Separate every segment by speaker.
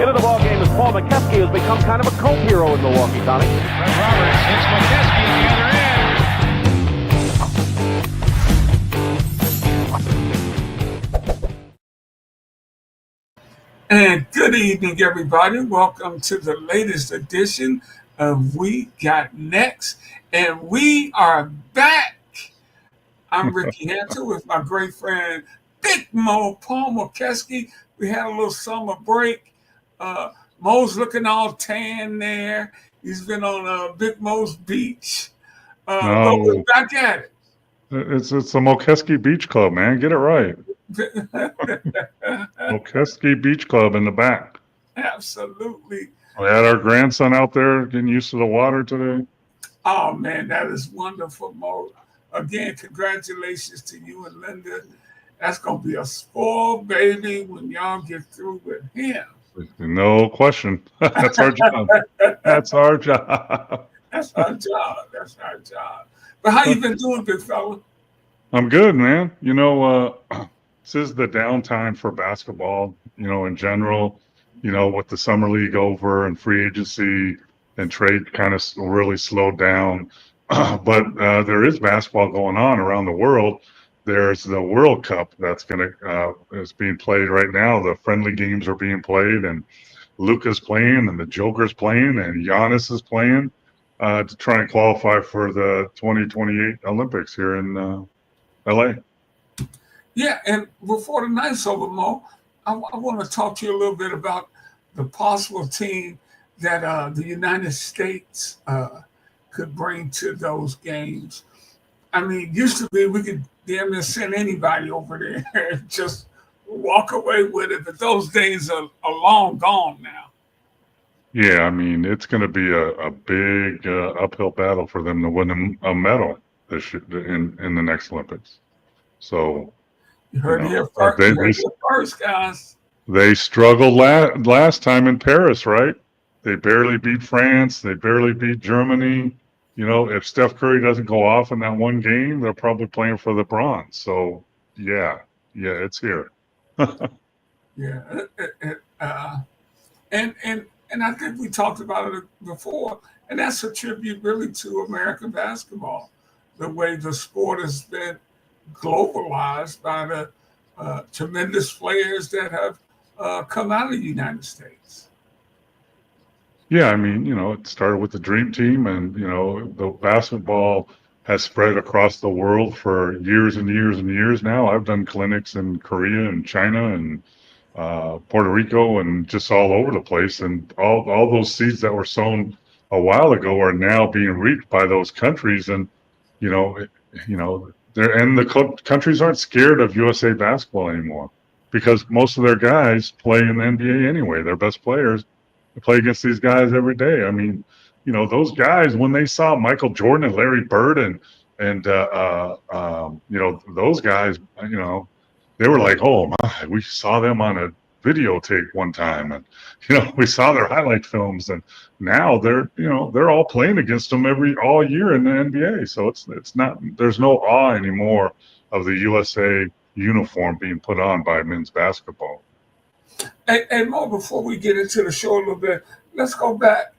Speaker 1: Into the ballgame is Paul McKeskey, who's become kind of a cult hero in Milwaukee, Tony.
Speaker 2: Fred Roberts hits McKeskey at the other end.
Speaker 3: And good evening, everybody. Welcome to the latest edition of We Got Next. And we are back. I'm Ricky Hunter with my great friend, Big Mo, Paul McKeskey. We had a little summer break. Mo's looking all tan there. He's been on Big Mo's beach. But we're back at it.
Speaker 4: It's the McKeskey Beach Club, man. Get it right. McKeskey Beach Club in the back.
Speaker 3: Absolutely.
Speaker 4: We had our grandson out there getting used to the water today.
Speaker 3: Oh, man, that is wonderful, Mo. Again, congratulations to you and Linda. That's going to be a spoiled baby when y'all get through with him.
Speaker 4: No question. That's our job. That's our job.
Speaker 3: That's our job. That's our job. But how you been doing, big fella?
Speaker 4: I'm good, man. You know, this is the downtime for basketball, you know, in general, you know, with the summer league over and free agency and trade kind of really slowed down. But there is basketball going on around the world. There's the World Cup that's is being played right now. The friendly games are being played, and Luka's playing, and the Joker's playing, and Giannis is playing to try and qualify for the 2028 Olympics here in LA.
Speaker 3: Yeah, and before the night's over, Mo, I want to talk to you a little bit about the possible team that the United States could bring to those games. I mean, used to be we could damn near send anybody over there and just walk away with it, but those days are long gone now.
Speaker 4: Yeah, I mean, it's going to be a big uphill battle for them to win a medal in the next Olympics. So
Speaker 3: you heard it here first, guys.
Speaker 4: They struggled last time in Paris, right? They barely beat France. They barely beat Germany. You know, if Steph Curry doesn't go off in that one game, they're probably playing for the bronze. So, yeah, it's here.
Speaker 3: Yeah, and I think we talked about it before, and that's a tribute really to American basketball, the way the sport has been globalized by the tremendous players that have come out of the United States.
Speaker 4: Yeah, I mean, you know, it started with the Dream Team, and, you know, the basketball has spread across the world for years and years and years now. I've done clinics in Korea and China and Puerto Rico and just all over the place. And all those seeds that were sown a while ago are now being reaped by those countries. And, the countries aren't scared of USA basketball anymore because most of their guys play in the NBA anyway. Their best players play against these guys every day. I mean, you know, those guys, when they saw Michael Jordan and Larry Bird and those guys, you know, they were like, oh my, we saw them on a videotape one time, and, you know, we saw their highlight films, and now they're all playing against them all year in the NBA. So it's not, there's no awe anymore of the USA uniform being put on by men's basketball.
Speaker 3: Hey, Mo, before we get into the show a little bit, let's go back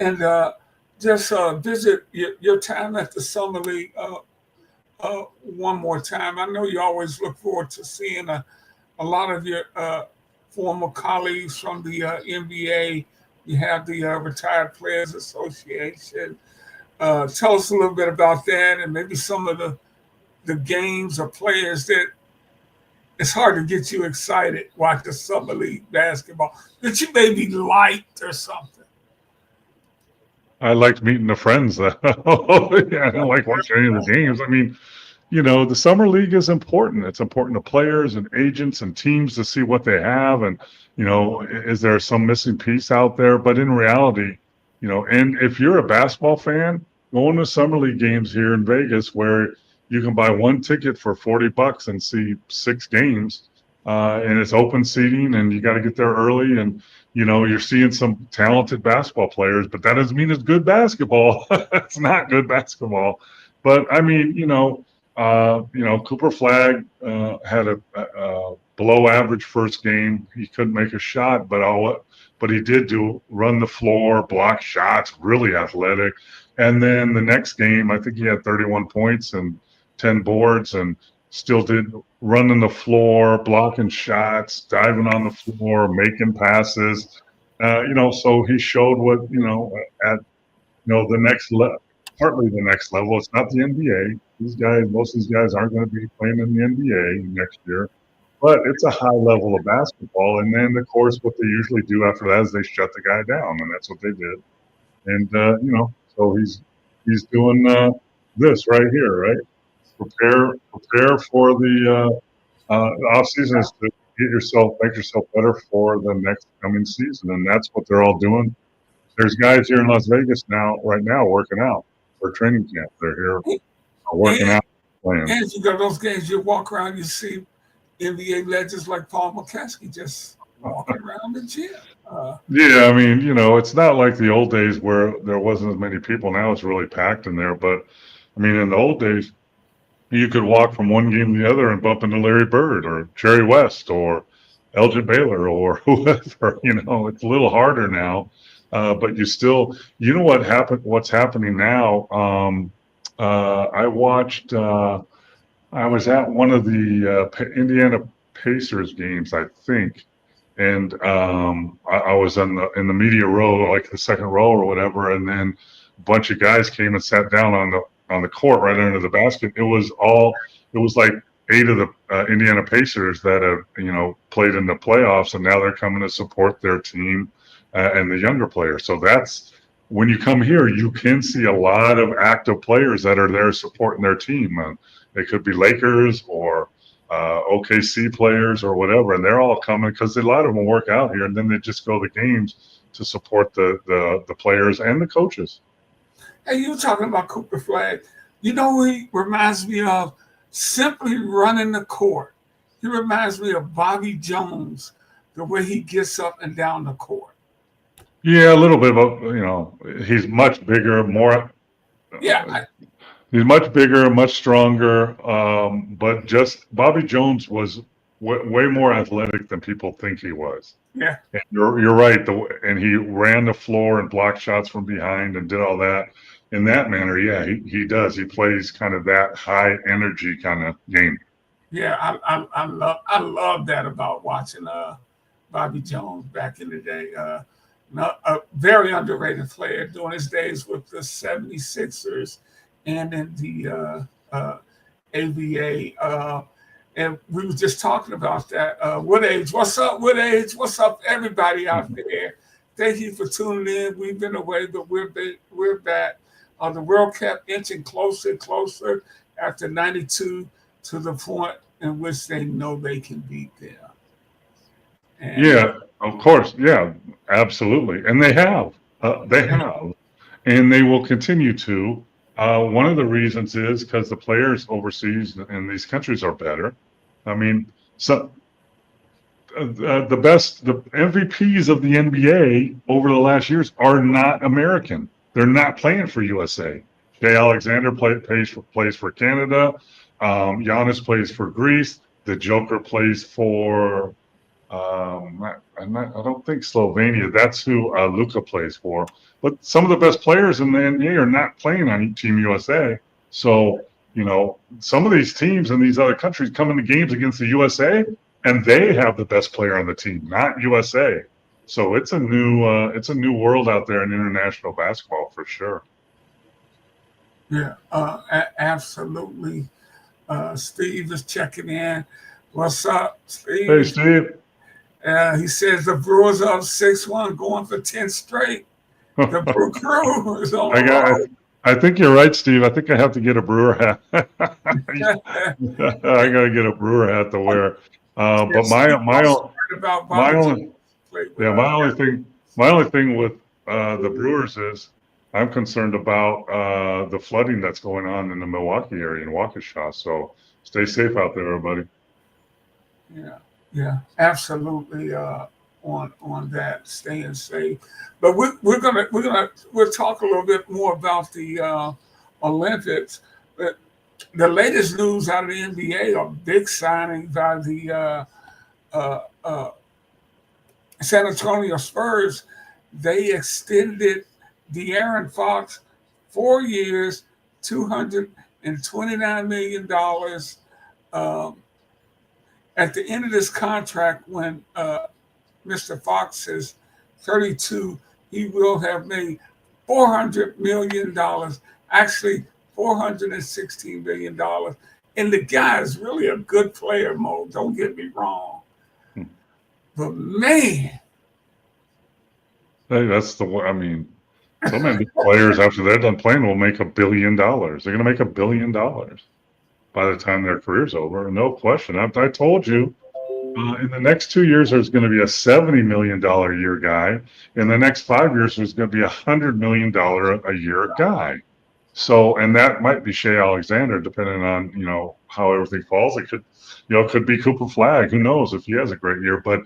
Speaker 3: and just visit your time at the Summer League one more time. I know you always look forward to seeing a lot of your former colleagues from the NBA. You have the Retired Players Association. Tell us a little bit about that and maybe some of the games or players that it's hard to get you excited watching Summer League basketball that you maybe liked or something.
Speaker 4: I liked meeting the friends. Yeah, I don't like watching any of the games. I mean, you know, the Summer League is important. It's important to players and agents and teams to see what they have. And, you know, is there some missing piece out there? But in reality, you know, and if you're a basketball fan, going to Summer League games here in Vegas where you can buy one ticket for $40 and see 6 games, and it's open seating, and you got to get there early. And, you know, you're seeing some talented basketball players, but that doesn't mean it's good basketball. It's not good basketball. But I mean, Cooper Flagg had a below average first game. He couldn't make a shot, but he did run the floor, block shots, really athletic. And then the next game, I think he had 31 points and 10 boards, and still did running the floor, blocking shots, diving on the floor, making passes. So he showed what, at the next level, partly the next level. It's not the NBA. Most of these guys aren't going to be playing in the NBA next year, but it's a high level of basketball. And then, of course, what they usually do after that is they shut the guy down, and that's what they did. And so he's doing this right here, right? Prepare for the off season is to make yourself better for the next coming season, and that's what they're all doing. There's guys here in Las Vegas right now working out for training camp. They're here working out, playing.
Speaker 3: And you got those games you walk around, you see NBA legends like Paul McCaskey just walking around the gym.
Speaker 4: Yeah, I mean, it's not like the old days where there wasn't as many people. Now it's really packed in there. But I mean, in the old days, you could walk from one game to the other and bump into Larry Bird or Jerry West or Elgin Baylor or whoever. It's a little harder now. But you still, what's happening now. I watched, I was at one of the Indiana Pacers games, I think. And I was in the media row, like the second row or whatever. And then a bunch of guys came and sat down on the court right under the basket. It was like 8 of the Indiana Pacers that have, played in the playoffs, and now they're coming to support their team. And the younger players. So that's when you come here, you can see a lot of active players that are there supporting their team. They could be Lakers or OKC players or whatever, and they're all coming because a lot of them work out here, and then they just go to games to support the players and the coaches.
Speaker 3: Hey, you were talking about Cooper Flagg. You know who he reminds me of? Simply running the court. He reminds me of Bobby Jones, the way he gets up and down the court.
Speaker 4: Yeah, a little bit, but he's much bigger, more.
Speaker 3: Yeah,
Speaker 4: he's much bigger, much stronger. But just Bobby Jones was way more athletic than people think he was.
Speaker 3: Yeah,
Speaker 4: and you're right. And he ran the floor and blocked shots from behind and did all that in that manner. Yeah, he does. He plays kind of that high energy kind of game.
Speaker 3: Yeah, I love that about watching Bobby Jones back in the day. A very underrated player during his days with the 76ers and in the ABA. And we were just talking about that. Woodage, what's up, Woodage? What's up, everybody out there? Thank you for tuning in. We've been away, but we're back. The world kept inching closer and closer after 92 to the point in which they know they can beat them. And
Speaker 4: yeah, of course. Yeah, absolutely. And they have. And they will continue to. One of the reasons is because the players overseas in these countries are better. I mean, the MVPs of the NBA over the last years are not American. They're not playing for USA. Jay Alexander plays for Canada. Giannis plays for Greece. The Joker plays for I don't think Slovenia. That's who Luka plays for. But some of the best players in the NBA are not playing on Team USA. So, some of these teams in these other countries come into games against the USA, and they have the best player on the team, not USA. So it's a new world out there in international basketball for sure.
Speaker 3: Yeah, absolutely. Steve is checking in. What's up, Steve?
Speaker 4: Hey, Steve.
Speaker 3: He says the Brewers are up 6-1, going for 10 straight. The Brew Crew is on.
Speaker 4: I think you're right, Steve. I think I have to get a Brewer hat. I got to get a Brewer hat to wear. But my only thing with the Brewers is I'm concerned about the flooding that's going on in the Milwaukee area in Waukesha. So stay safe out there, everybody.
Speaker 3: Yeah, absolutely. On that, staying safe. But we'll talk a little bit more about the Olympics. But the latest news out of the NBA are big signing by the uh, uh, San Antonio Spurs, they extended De'Aaron Fox 4 years, $229 million. Um, at the end of this contract, when Mr. Fox is 32, he will have made $400 million, actually $416 million. And the guy is really a good player, Mo. Don't get me wrong. But man,
Speaker 4: Hey, that's the way. I mean, so many players after they're done playing will make $1 billion. They're going to make $1 billion by the time their career's over. No question. I told you, in the next 2 years, there's going to be a $70 million a year guy. In the next 5 years, there's going to be a $100 million a year guy. So, and that might be Shea Alexander, depending on, how everything falls. It could, it could be Cooper Flagg. Who knows if he has a great year. But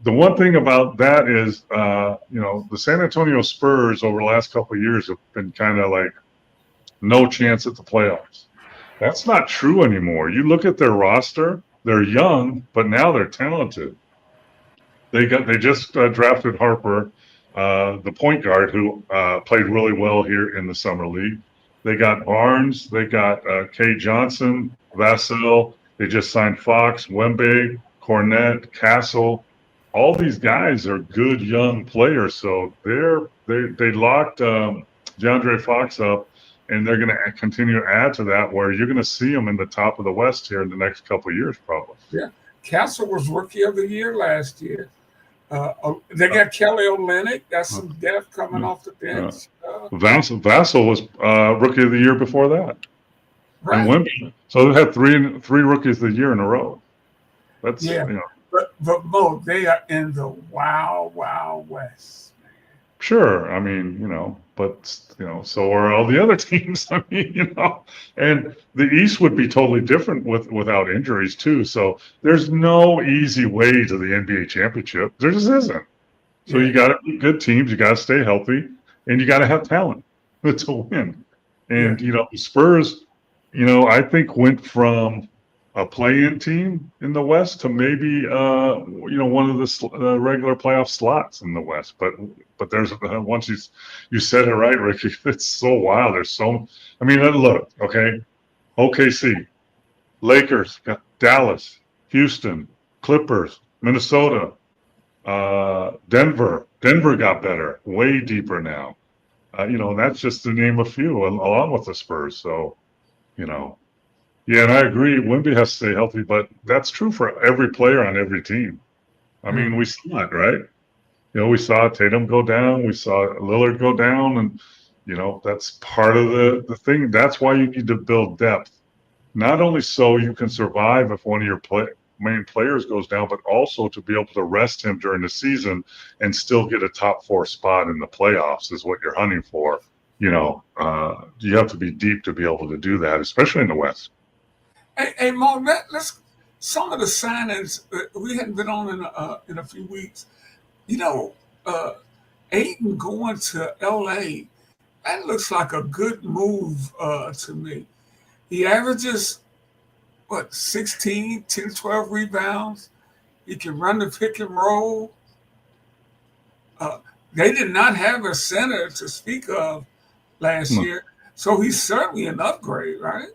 Speaker 4: the one thing about that is, the San Antonio Spurs over the last couple of years have been kind of like no chance at the playoffs. That's not true anymore. You look at their roster, they're young, but now they're talented. They just drafted Harper, the point guard, who played really well here in the summer league. They got Barnes, they got Kay Johnson, Vassell. They just signed Fox, Wemby, Cornette, Castle. All these guys are good young players, so they locked DeAndre Fox up, and they're going to continue to add to that, where you're going to see them in the top of the West here in the next couple of years, probably.
Speaker 3: Yeah, Castle was Rookie of the Year last year. They got Kelly Olynyk. Got some depth coming off the bench.
Speaker 4: Vassell was Rookie of the Year before that,
Speaker 3: Right.
Speaker 4: and Wemby. So they had three Rookies of the Year in a row. That's
Speaker 3: But Mo, they are in the wild West.
Speaker 4: Sure. I mean, so are all the other teams. I mean, and the East would be totally different without injuries too. So there's no easy way to the NBA championship. There just isn't. So you got to be good teams. You got to stay healthy, and you got to have talent to win. And the Spurs, I think went from a play-in team in the West to maybe one of the regular playoff slots in the West. But there's once you said it right, Ricky. It's so wild. There's so. I mean, look, okay, OKC, Lakers, Dallas, Houston, Clippers, Minnesota, Denver. Denver got better, way deeper now. And that's just to name a few, along with the Spurs. So, Yeah, and I agree. Wemby has to stay healthy, but that's true for every player on every team. I mean, we saw it, right? We saw Tatum go down. We saw Lillard go down. And, that's part of the thing. That's why you need to build depth. Not only so you can survive if one of your main players goes down, but also to be able to rest him during the season and still get a top 4 spot in the playoffs is what you're hunting for. You have to be deep to be able to do that, especially in the West.
Speaker 3: Hey Mo, let's some of the signings we hadn't been on in a few weeks. Ayton going to LA, that looks like a good move to me. He averages 16, 10, 12 rebounds. He can run the pick and roll. They did not have a center to speak of last year, so he's certainly an upgrade, right?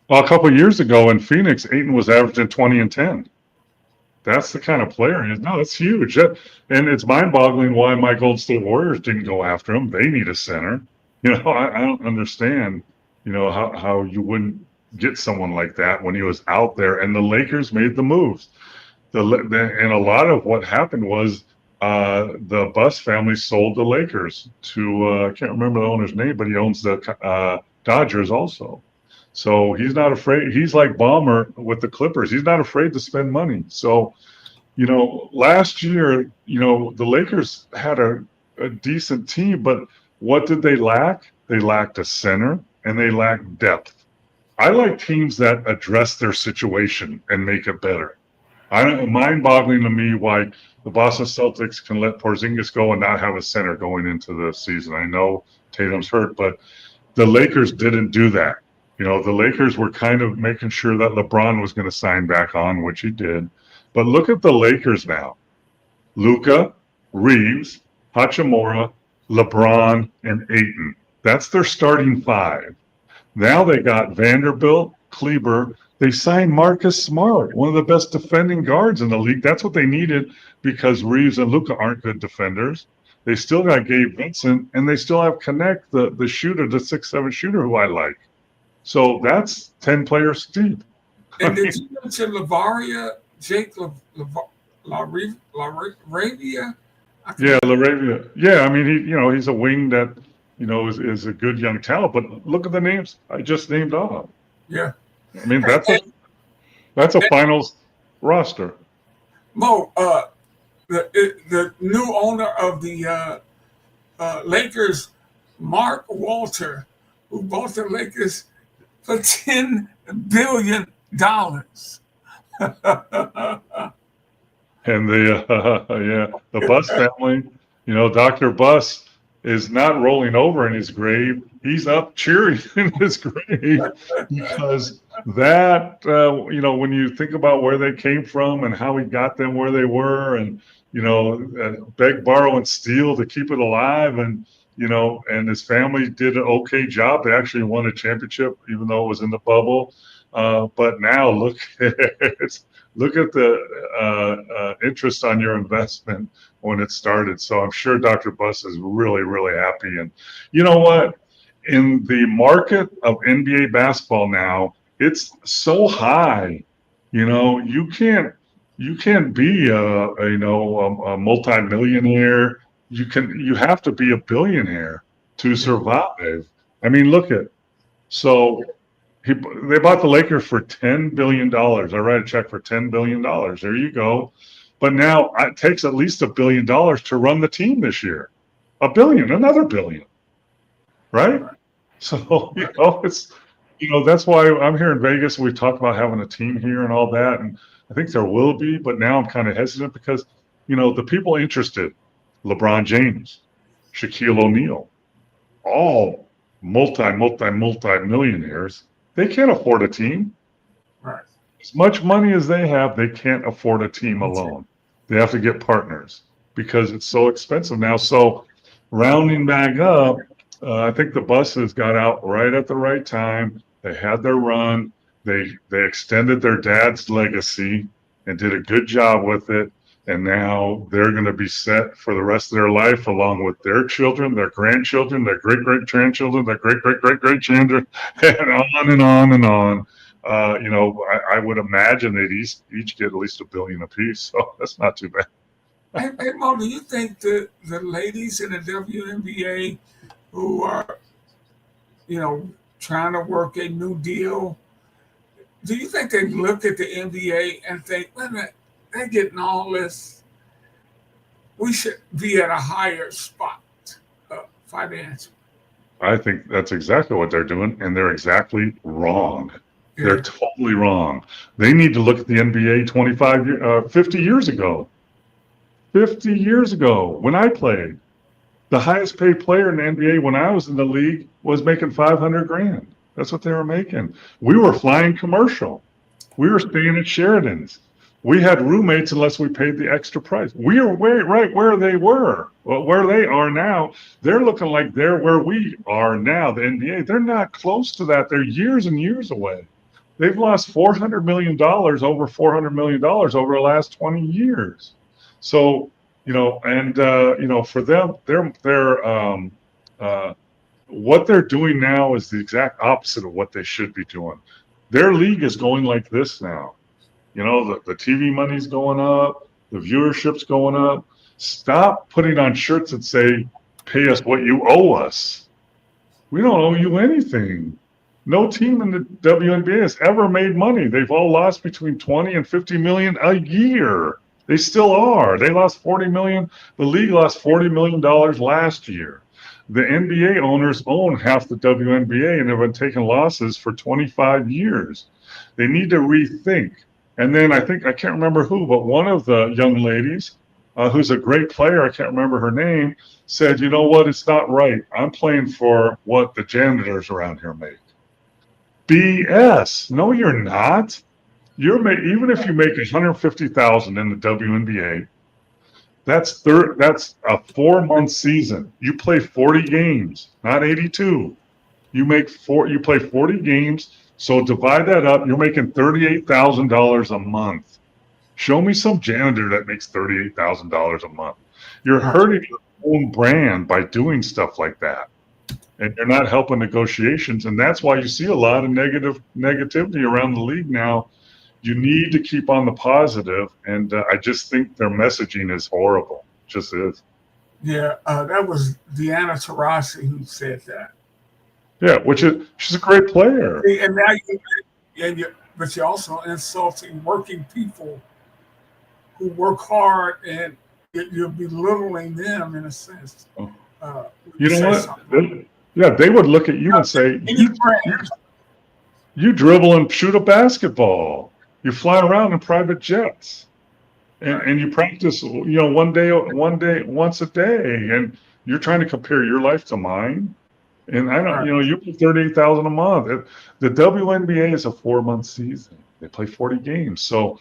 Speaker 4: Well, a couple of years ago in Phoenix, Ayton was averaging 20 and 10. That's the kind of player he is. No, it's huge. And it's mind-boggling why my Golden State Warriors didn't go after him. They need a center. I don't understand, how you wouldn't get someone like that when he was out there. And the Lakers made the moves. And a lot of what happened was the Buss family sold the Lakers to, I can't remember the owner's name, but he owns the Dodgers also. So he's not afraid. He's like Ballmer with the Clippers. He's not afraid to spend money. So, last year, the Lakers had a decent team, but what did they lack? They lacked a center and they lacked depth. I like teams that address their situation and make it better. Mind-boggling to me why the Boston Celtics can let Porzingis go and not have a center going into the season. I know Tatum's hurt, but the Lakers didn't do that. The Lakers were kind of making sure that LeBron was going to sign back on, which he did. But look at the Lakers now. Luka, Reeves, Hachimura, LeBron, and Ayton. That's their starting five. Now they got Vanderbilt, Kleber. They signed Marcus Smart, one of the best defending guards in the league. That's what they needed because Reeves and Luka aren't good defenders. They still got Gabe Vincent, and they still have Connect, the shooter, the 6'7" shooter who I like. So that's 10 players deep.
Speaker 3: And did you mention Jake LaRavia?
Speaker 4: Yeah, LaRavia. Yeah, I mean, he's a wing that, is a good young talent. But look at the names I just named off.
Speaker 3: Yeah.
Speaker 4: I mean, that's a finals roster.
Speaker 3: Mo, the new owner of the Lakers, Mark Walter, who bought the Lakers for $10 billion.
Speaker 4: And the Buss family, Dr. Buss is not rolling over in his grave. He's up cheering in his grave because that, when you think about where they came from and how he got them where they were and, beg, borrow, and steal to keep it alive. And, and his family did an okay job. They actually won a championship, even though it was in the bubble. But now look at the interest on your investment when it started. So I'm sure Dr. Buss is really, really happy. And you know what? In the market of NBA basketball now, it's so high. You can't be a multimillionaire. You have to be a billionaire to survive. I mean, look at so. They bought the Lakers for $10 billion. I write a check for $10 billion. There you go. But now it takes at least $1 billion to run the team this year. $1 billion, another $1 billion. Right? So, it's, that's why I'm here in Vegas. We talked about having a team here and all that. And I think there will be, but now I'm kind of hesitant because, the people interested, LeBron James, Shaquille O'Neal, all multi-millionaires. They can't afford a team.
Speaker 3: Right.
Speaker 4: As much money as they have, they can't afford a team alone. They have to get partners because it's so expensive now. So rounding back up, I think the Busses got out right at the right time. They had their run. They extended their dad's legacy and did a good job with it. And now they're going to be set for the rest of their life, along with their children, their grandchildren, their great-great-grandchildren, their great-great-great-great-children, and on and on and on. I would imagine they'd each get at least $1 billion apiece, so that's not too bad.
Speaker 3: Hey, Mo, do you think the ladies in the WNBA who are, trying to work a new deal, do you think they look at the NBA and think, wait a minute, they're getting all this, we should be at a higher spot financially?
Speaker 4: I think that's exactly what they're doing, and they're exactly wrong. Yeah. They're totally wrong. They need to look at the NBA 50 years ago. 50 years ago, when I played, the highest paid player in the NBA when I was in the league was making $500,000. That's what they were making. We were flying commercial. We were staying at Sheridan's. We had roommates unless we paid the extra price. We are right where they were. Well, where they are now, they're looking like they're where we are now, the NBA. They're not close to that. They're years and years away. They've lost $400 million, over $400 million over the last 20 years. So, for them, what they're doing now is the exact opposite of what they should be doing. Their league is going like this now. The TV money's going up, the viewership's going up. Stop putting on shirts that say, pay us what you owe us. We don't owe you anything. No team in the WNBA has ever made money. They've all lost between 20 and 50 million a year. They still are. They lost 40 million. The league lost $40 million last year. The NBA owners own half the WNBA and have been taking losses for 25 years. They need to rethink. And then I can't remember who, but one of the young ladies, who's a great player, I can't remember her name, said, you know what, it's not right. I'm playing for what the janitors around here make. BS. No, you're not. Even if you make 150,000 in the WNBA, that's a 4-month season. You play 40 games, not 82. You play 40 games, so divide that up. You're making $38,000 a month. Show me some janitor that makes $38,000 a month. You're hurting your own brand by doing stuff like that, and you're not helping negotiations. And that's why you see a lot of negativity around the league now. You need to keep on the positive, and I just think their messaging is horrible. It just is.
Speaker 3: Yeah, that was Deanna Taurasi who said that.
Speaker 4: Yeah, she's a great player.
Speaker 3: And now but you're also insulting working people who work hard, and you're belittling them in a sense.
Speaker 4: You know what? They would look at you and say, you dribble and shoot a basketball. You fly around in private jets, and you practice, once a day, and you're trying to compare your life to mine. And I don't, you pay $38,000 a month. The WNBA is a 4-month season. They play 40 games. So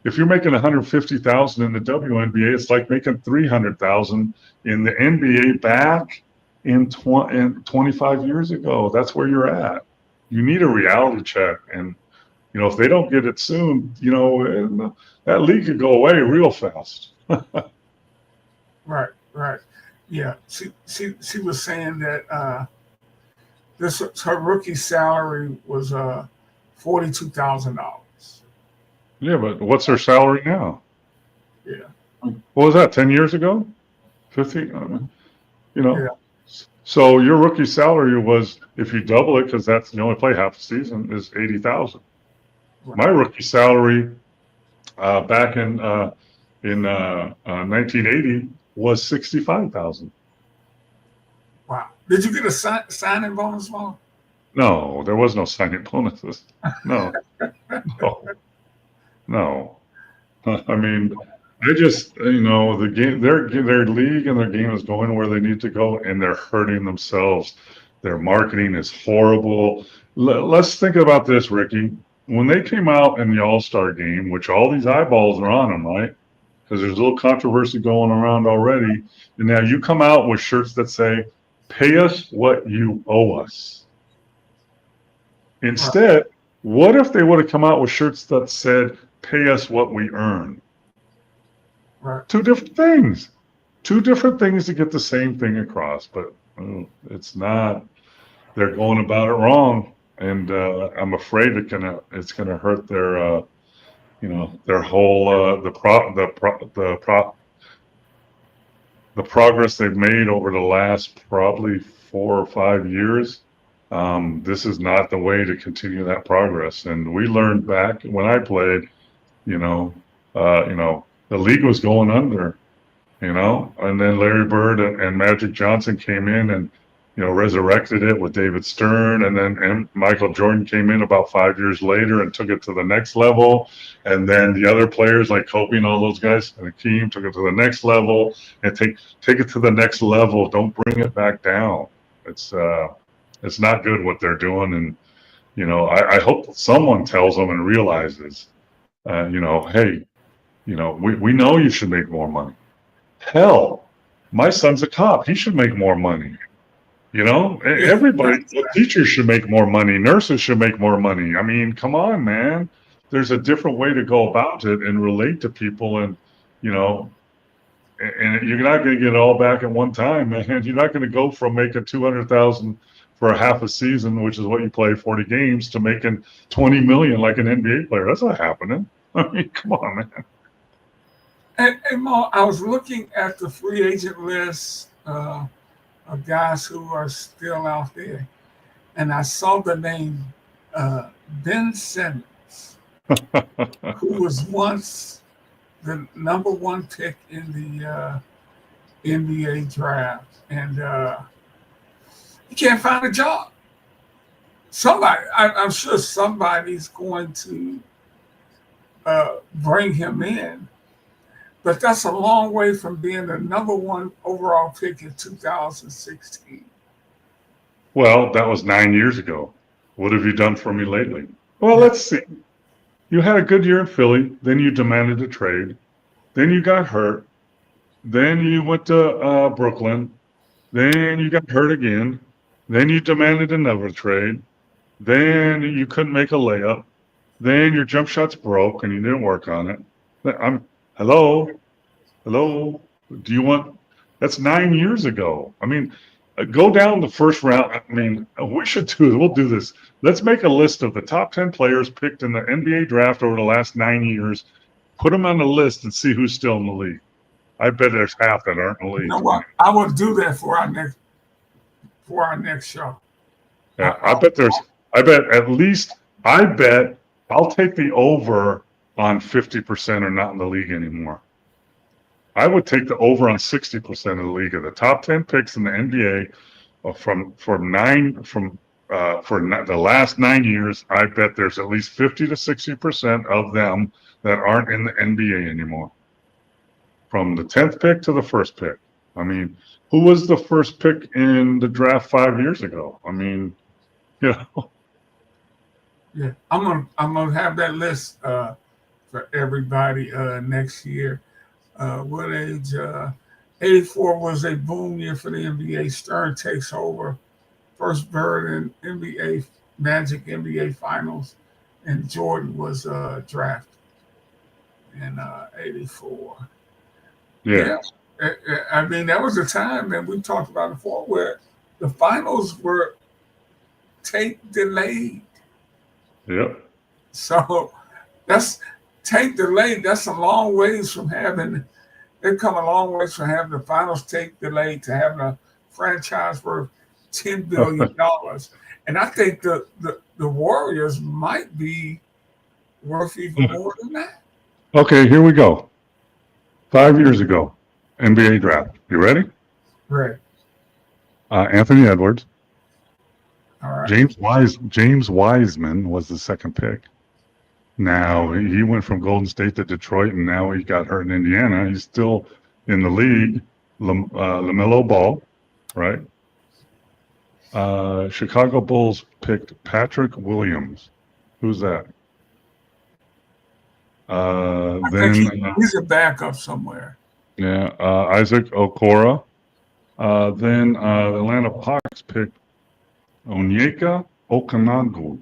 Speaker 4: if you're making $150,000 in the WNBA, it's like making $300,000 in the NBA back in 25 years ago. That's where you're at. You need a reality check, and if they don't get it soon, that league could go away real fast.
Speaker 3: Right. Yeah, she was saying that her rookie salary was $42,000.
Speaker 4: Yeah, but what's her salary now?
Speaker 3: Yeah.
Speaker 4: What was that, 10 years ago? 15?
Speaker 3: Yeah.
Speaker 4: So your rookie salary was, if you double it, because that's you only play half a season, is $80,000.
Speaker 3: Right.
Speaker 4: My rookie salary back in 1980 was $65,000.
Speaker 3: Wow. Did you get a signing bonus, Mo?
Speaker 4: No, there was no signing bonuses. No. I mean, I just, the game, their league and their game is going where they need to go, and they're hurting themselves. Their marketing is horrible. Let's think about this, Ricky. When they came out in the All-Star game, which all these eyeballs are on them, right? Because there's a little controversy going around already. And now you come out with shirts that say, pay us what you owe us. Instead, what if they would have come out with shirts that said, pay us what we earn?
Speaker 3: Right.
Speaker 4: Two different things to get the same thing across, but it's not. They're going about it wrong, and I'm afraid it's gonna hurt their their whole the progress they've made over the last probably 4 or 5 years. This is not the way to continue that progress. And we learned back when I played, the league was going under, and then Larry Bird and Magic Johnson came in and, resurrected it with David Stern. And then Michael Jordan came in about 5 years later and took it to the next level. And then the other players like Kobe and all those guys and Hakeem took it to the next level, and take it to the next level. Don't bring it back down. It's not good what they're doing. And, I hope someone tells them and realizes, hey, we know you should make more money. Hell, my son's a cop. He should make more money. Everybody, teachers should make more money. Nurses should make more money. I mean, come on, man. There's a different way to go about it and relate to people. And, and you're not going to get it all back at one time, man. You're not going to go from making $200,000 for a half a season, which is what you play 40 games, to making $20 million like an NBA player. That's not happening. I mean, come on, man.
Speaker 3: And Mo, I was looking at the free agent list of guys who are still out there, and I saw the name Ben Simmons, who was once the number 1 pick in the NBA draft, and he can't find a job. I'm sure somebody's going to bring him in. But that's a long way from being the number 1 overall pick in 2016.
Speaker 4: Well, that was 9 years ago. What have you done for me lately? Well, let's see. You had a good year in Philly. Then you demanded a trade. Then you got hurt. Then you went to Brooklyn. Then you got hurt again. Then you demanded another trade. Then you couldn't make a layup. Then your jump shot's broke and you didn't work on it. Hello. Do you want? That's 9 years ago. I mean, go down the first round. I mean, we'll do this. Let's make a list of the top 10 players picked in the NBA draft over the last 9 years. Put them on the list and see who's still in the league. I bet there's half that aren't in the league.
Speaker 3: You know what? I will do that for our next show.
Speaker 4: Yeah, I bet I'll take the over on 50% are not in the league anymore. I would take the over on 60% of the league. Of the top 10 picks in the NBA for the last 9 years, I bet there's at least 50 to 60% of them that aren't in the NBA anymore. From the 10th pick to the first pick. I mean, who was the first pick in the draft 5 years ago? I mean, you know.
Speaker 3: Yeah, I'm gonna have that list for everybody next year. What age? 84 was a boom year for the NBA. Stern takes over. First bird in NBA Magic NBA Finals, and Jordan was drafted in 84.
Speaker 4: Yeah.
Speaker 3: I mean, that was a time that we talked about before where the finals were tape delayed.
Speaker 4: Yep.
Speaker 3: So that's tape delayed. That's a long ways from having. They've come a long ways from having the finals tape delayed to having a franchise worth $10 billion. And I think the Warriors might be worth even more than that.
Speaker 4: Okay, here we go. 5 years ago, NBA draft. You ready?
Speaker 3: Right.
Speaker 4: Anthony Edwards.
Speaker 3: All right.
Speaker 4: James Wiseman was the second pick. Now he went from Golden State to Detroit, and now he got hurt in Indiana. He's still in the league. LaMelo Ball, right? Chicago Bulls picked Patrick Williams. Who's that?
Speaker 3: He's a backup somewhere.
Speaker 4: Yeah, Isaac Okoro. Then the Atlanta Hawks picked Onyeka Okongwu.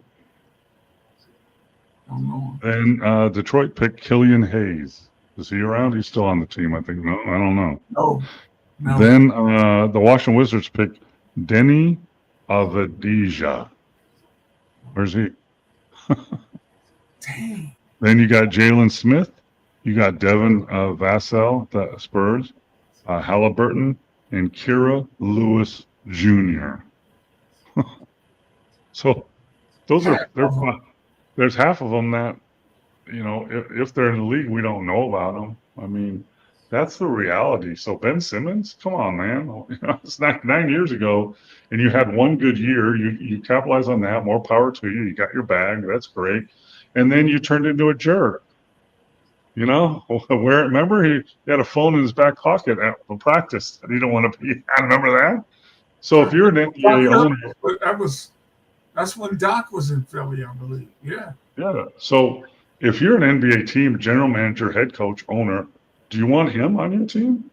Speaker 4: Then Detroit picked Killian Hayes. Is he around? He's still on the team, I think. No, I don't know.
Speaker 3: No.
Speaker 4: Then the Washington Wizards picked Denny Avdija. Where's he?
Speaker 3: Dang.
Speaker 4: Then you got Jalen Smith. You got Devin Vassell, the Spurs, Halliburton, and Kira Lewis Jr. So there's half of them that, you know, if they're in the league, we don't know about them. I mean, that's the reality. So Ben Simmons, come on, man. You know, it's not 9 years ago, and you had one good year. You capitalize on that. More power to you. You got your bag. That's great. And then you turned into a jerk. You know, remember he had a phone in his back pocket at the practice that he didn't want to be. I remember that. So if you're an NBA owner,
Speaker 3: that's when Doc was in Philly, I believe. Yeah.
Speaker 4: Yeah. So if you're an NBA team, general manager, head coach, owner, do you want him on your team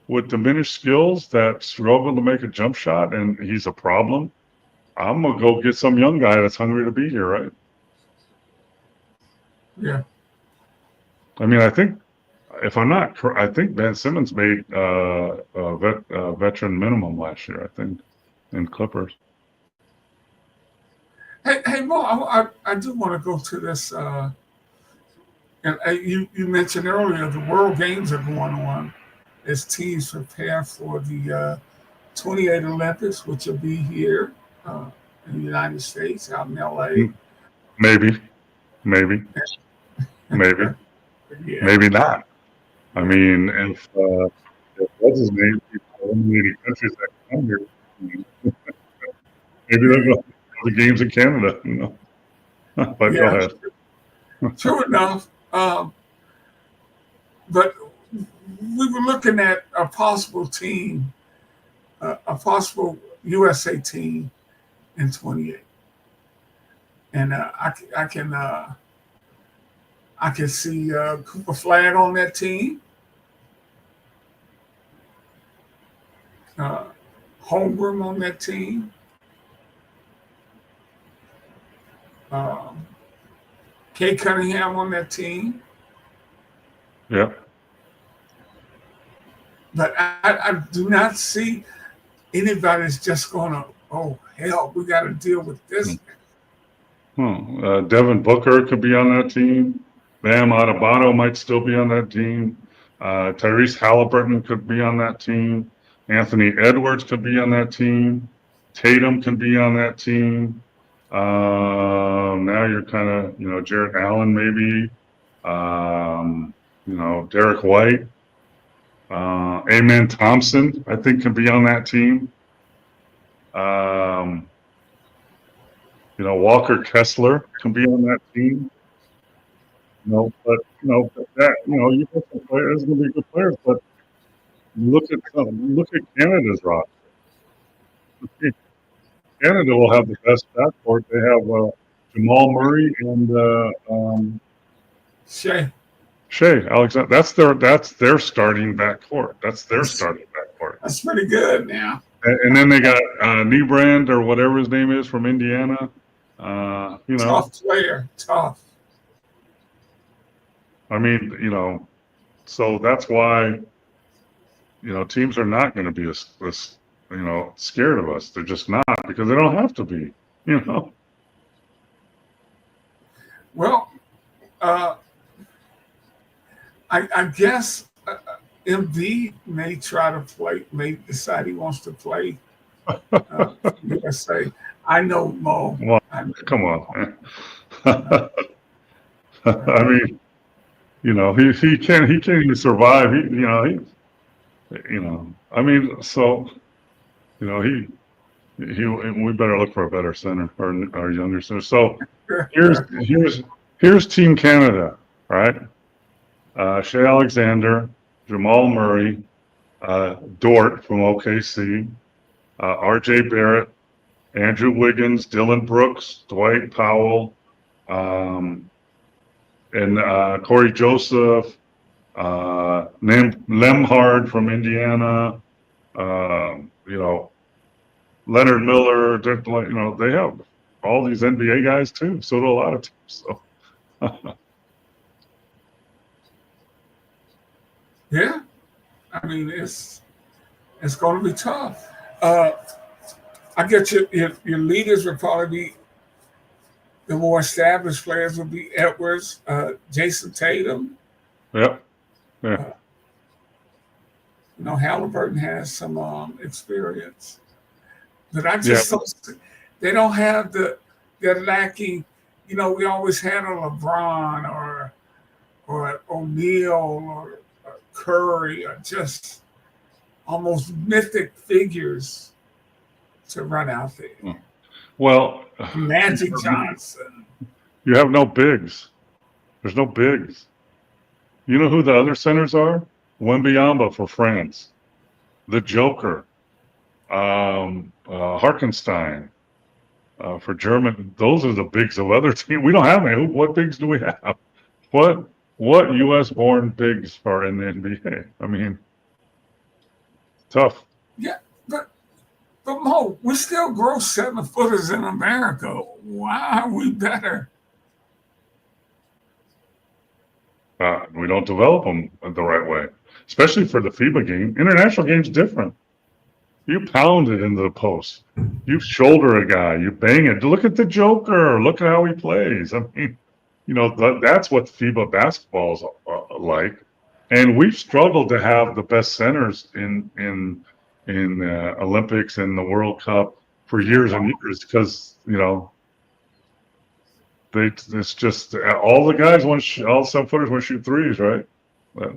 Speaker 4: with diminished skills that struggle to make a jump shot and he's a problem? I'm gonna go get some young guy that's hungry to be here, right?
Speaker 3: Yeah.
Speaker 4: I mean, I think Ben Simmons made a veteran minimum last year, I think, in Clippers.
Speaker 3: Hey, Mo, I do want to go to this. And you mentioned earlier the World Games are going on as teams prepare for the 28 Olympics, which will be here in the United States, out in LA.
Speaker 4: Maybe.
Speaker 3: Yeah.
Speaker 4: Maybe not. I mean, if what's his name, eliminating countries that come here, maybe they'll go to the games in Canada, you know. But go ahead.
Speaker 3: True enough. But we were looking at a possible team, a possible USA team in 28. And I can I can see Cooper Flagg on that team. Holmgren on that team. Kay Cunningham on that team.
Speaker 4: Yeah.
Speaker 3: But I do not see anybody's just going to, oh, hell, we got to deal with this.
Speaker 4: Devin Booker could be on that team. Bam Adebayo might still be on that team. Tyrese Halliburton could be on that team. Anthony Edwards could be on that team. Tatum can be on that team. Now you're kind of, Jarrett Allen maybe. Derek White. Amen Thompson, I think, can be on that team. Walker Kessler can be on that team. But that, you got some players going to be good players, but look at Canada's roster. Canada will have the best backcourt. They have Jamal Murray and Shea Alexander. That's their starting backcourt. That's
Speaker 3: pretty good now.
Speaker 4: And then they got Niebrand or whatever his name is from Indiana.
Speaker 3: Tough player, tough.
Speaker 4: I mean, so that's why, teams are not going to be as scared of us. They're just not, because they don't have to be,
Speaker 3: Well, I guess MD may decide he wants to play USA. I know Mo.
Speaker 4: Well, come on, man. I mean, he can't even survive. I mean, so, we better look for a better center or younger center. So here's Team Canada, right? Shea Alexander, Jamal Murray, Dort from OKC, RJ Barrett, Andrew Wiggins, Dylan Brooks, Dwight Powell, and Corey Joseph, Lemhard from Indiana, Leonard Miller. They have all these NBA guys too. So do a lot of teams. So.
Speaker 3: Yeah, I mean it's going to be tough. I get your leaders will probably be the more established players will be Edwards, Jason Tatum.
Speaker 4: Yep. Yeah.
Speaker 3: Halliburton has some experience, but I just don't. They don't have they're lacking. We always had a LeBron or O'Neal or Curry or just almost mythic figures to run out there.
Speaker 4: Well,
Speaker 3: Magic Johnson.
Speaker 4: You have no bigs. There's no bigs. You know who the other centers are? Wembanyama for France, the Joker, Harkenstein for German. Those are the bigs of other teams. We don't have any. What bigs do we have? What U.S.-born bigs are in the NBA? I mean, tough.
Speaker 3: Yeah, but Mo, we still grow 7-footers in America. Why are we better?
Speaker 4: We don't develop them the right way, especially for the FIBA game. International game's different. You pound it into the post. You shoulder a guy. You bang it. Look at the Joker. Look at how he plays. I mean, that's what FIBA basketball's like. And we've struggled to have the best centers in Olympics and the World Cup for years and years because, it's just all the guys all 7-footers want to shoot threes, right?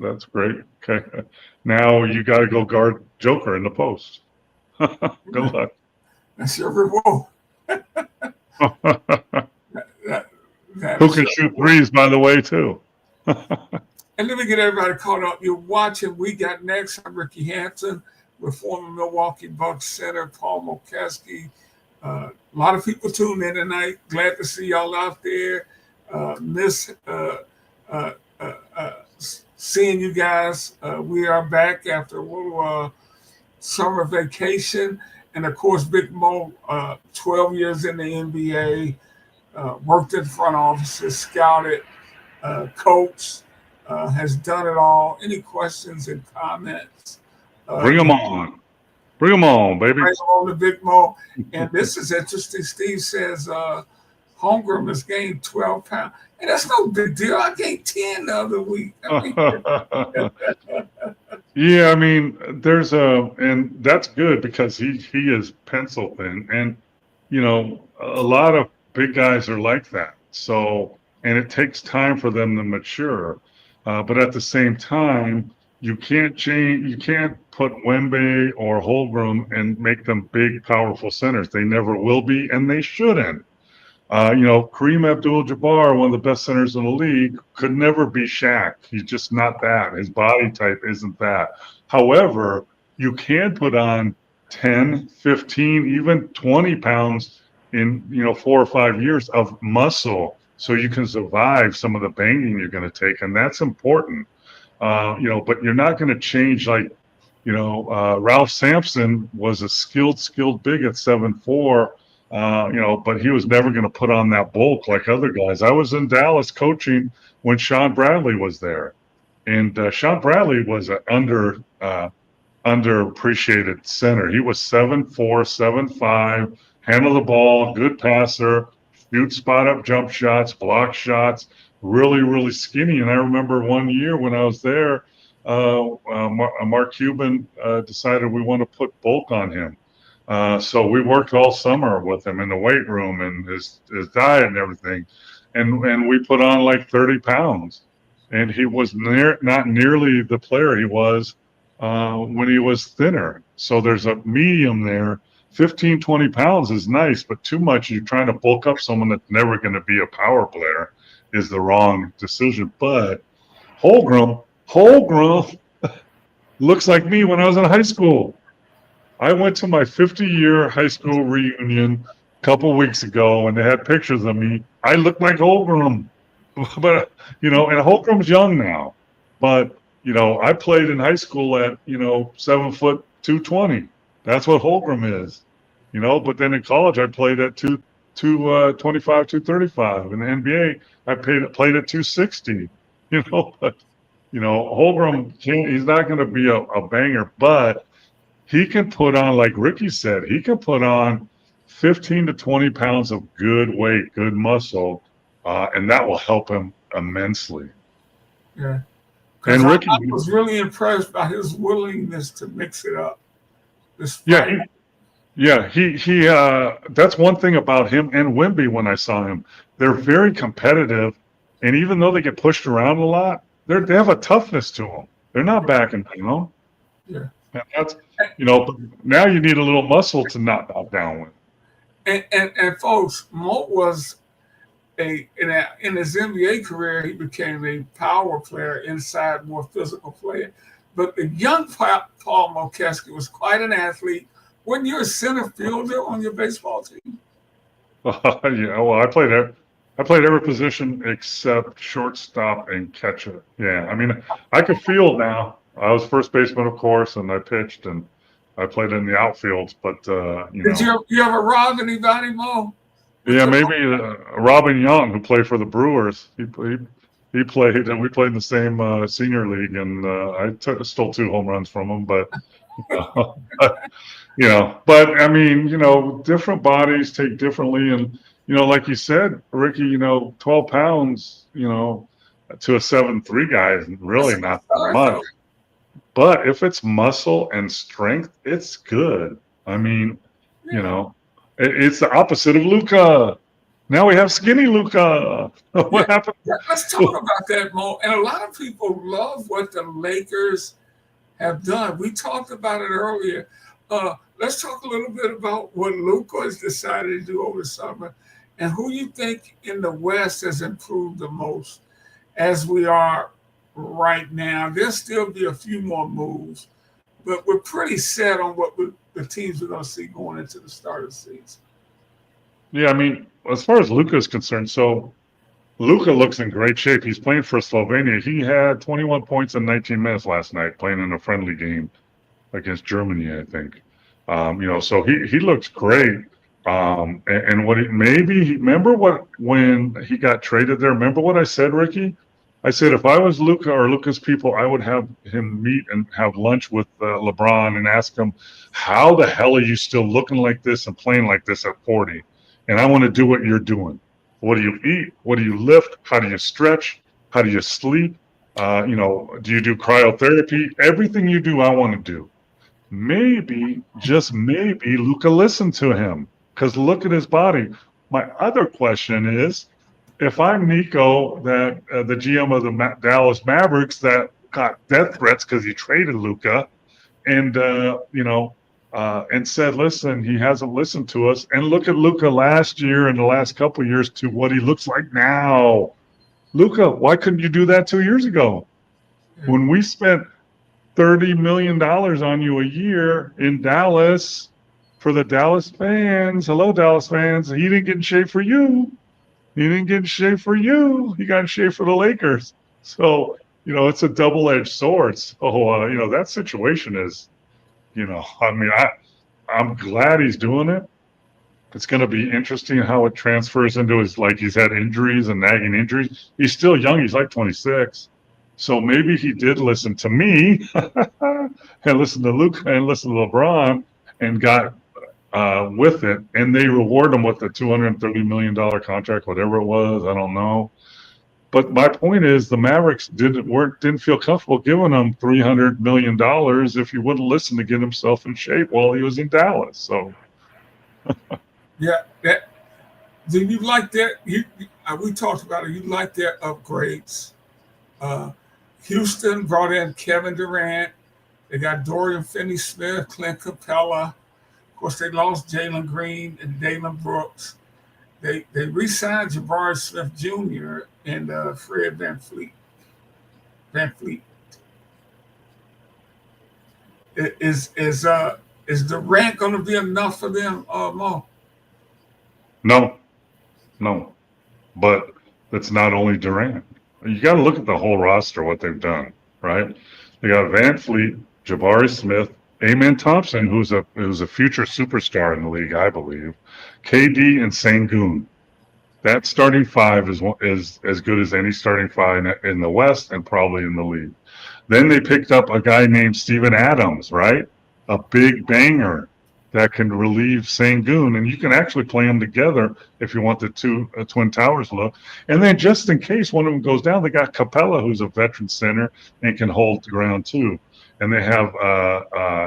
Speaker 4: That's great. Okay. Now you got to go guard Joker in the post. Good luck.
Speaker 3: That's your reward.
Speaker 4: Who can shoot threes, by the way, too.
Speaker 3: And let me get everybody caught up. You're watching We Got Next. I'm Ricky Hampton with former Milwaukee Bucks center Paul Mokeski. A lot of people tuned in tonight. Glad to see y'all out there. Miss seeing you guys. We are back after a little summer vacation. And of course, Big Mo, 12 years in the NBA, worked in front offices, scouted, coached, has done it all. Any questions and comments?
Speaker 4: Bring them on. Bring them on, baby.
Speaker 3: Bring them on to Big Mo. And this is interesting. Steve says Holmgren has gained 12 pounds. And that's no big deal. I gained 10 the other week.
Speaker 4: Yeah, I mean, and that's good because he is pencil thin, and a lot of big guys are like that. So, and it takes time for them to mature. But at the same time, you can't put Wemby or Holmgren and make them big, powerful centers. They never will be, and they shouldn't. Kareem Abdul-Jabbar, one of the best centers in the league, could never be Shaq. He's just not that. His body type isn't that. However, you can put on 10, 15, even 20 pounds in, 4 or 5 years of muscle so you can survive some of the banging you're going to take. And that's important. But you're not going to change Ralph Sampson was a skilled big at 7'4", but he was never going to put on that bulk like other guys. I was in Dallas coaching when Sean Bradley was there, and Sean Bradley was an underappreciated center. He was 7'4", 7'5", handle the ball, good passer, shoot spot up jump shots, block shots, really, really skinny. And I remember one year when I was there, Mark Cuban decided we want to put bulk on him. So we worked all summer with him in the weight room and his diet and everything. And we put on like 30 pounds. And he was not nearly the player he was when he was thinner. So there's a medium there. 15, 20 pounds is nice, but too much, you're trying to bulk up someone that's never going to be a power player is the wrong decision. But Holmgren looks like me when I was in high school. I went to my 50-year high school reunion a couple weeks ago, and they had pictures of me. I look like Holmgren, but and Holmgren's young now. But I played in high school at 7 foot 220. That's what Holmgren is. But then in college I played at 225, 235. In the NBA I played at 260. But Holmgren he's not going to be a banger, but he can put on, like Ricky said, he can put on 15 to 20 pounds of good weight, good muscle, and that will help him immensely.
Speaker 3: Yeah.
Speaker 4: And Ricky,
Speaker 3: I was really impressed by his willingness to mix it up.
Speaker 4: He that's one thing about him and Wemby when I saw him. They're very competitive, and even though they get pushed around a lot, they have a toughness to them. They're not backing,
Speaker 3: Yeah.
Speaker 4: And that's, but now you need a little muscle to knock down with.
Speaker 3: And folks, Mo was in his NBA career, he became a power player inside, more physical player. But the young Paul Mokeski was quite an athlete. Wasn't you a center fielder on your baseball team?
Speaker 4: Yeah, well, I played every position except shortstop and catcher. Yeah, I mean, I could field now. I was first baseman, of course, and I pitched, and I played in the outfields. But
Speaker 3: Did you ever rob anybody, Mo?
Speaker 4: Yeah, maybe Robin Young, who played for the Brewers. He played, and we played in the same senior league, and I stole 2 home runs from him. But but I mean, different bodies take differently, and like you said, Ricky, 12 pounds, to a 7'3" guy is really not that much. But if it's muscle and strength, it's good. I mean, it's the opposite of Luka. Now we have skinny Luka. What happened?
Speaker 3: Let's talk about that, Mo. And a lot of people love what the Lakers have done. We talked about it earlier. Let's talk a little bit about what Luka has decided to do over the summer and who you think in the West has improved the most as we are right now. There'll still be a few more moves, but we're pretty set on what the teams we're going to see going into the start of the season.
Speaker 4: Yeah, I mean, as far as Luka is concerned, so Luka looks in great shape. He's playing for Slovenia. He had 21 points in 19 minutes last night, playing in a friendly game against Germany, I think. So he looks great. And what remember when he got traded there? Remember what I said, Ricky? I said if I was Luka or Luka's people, I would have him meet and have lunch with LeBron and ask him, how the hell are you still looking like this and playing like this at 40? And I want to do what you're doing. What do you eat? What do you lift? How do you stretch? How do you sleep? Do you do cryotherapy? Everything you do, I want to do. Maybe, just maybe, Luka listened to him because look at his body. My other question is, if I'm Nico, that the GM of the Dallas Mavericks that got death threats because he traded Luka, and and said, listen, he hasn't listened to us. And look at Luka last year and the last couple of years to what he looks like now. Luka, why couldn't you do that 2 years ago? When we spent $30 million on you a year in Dallas for the Dallas fans. Hello, Dallas fans. He didn't get in shape for you. He didn't get in shape for you. He got in shape for the Lakers. So, it's a double-edged sword. So, that situation is, I'm glad he's doing it. It's going to be interesting how it transfers into he's had injuries and nagging injuries. He's still young. He's like 26. So maybe he did listen to me and listen to Luka and listen to LeBron and got with it. And they reward him with the $230 million contract, whatever it was. I don't know. But my point is the Mavericks didn't feel comfortable giving him $300 million if he wouldn't listen to get himself in shape while he was in Dallas. So.
Speaker 3: Yeah. Do you like that? We talked about it. You like their upgrades. Houston brought in Kevin Durant. They got Dorian Finney-Smith, Clint Capella. Of course, they lost Jalen Green and Dalen Brooks. They re-signed Jabari Smith Jr. and Fred VanVleet. Is Durant going to be enough for them, Mo?
Speaker 4: No. But it's not only Durant. You got to look at the whole roster, what they've done, right? They got VanVleet, Jabari Smith, Amen Thompson, who's a future superstar in the league, I believe, KD and Sengun. That starting five is as good as any starting five in the West and probably in the league. Then they picked up a guy named Steven Adams, right? A big banger that can relieve Sengun, and you can actually play them together if you want the two Twin Towers look. And then just in case one of them goes down, they got Capella, who's a veteran center and can hold the ground too. And they have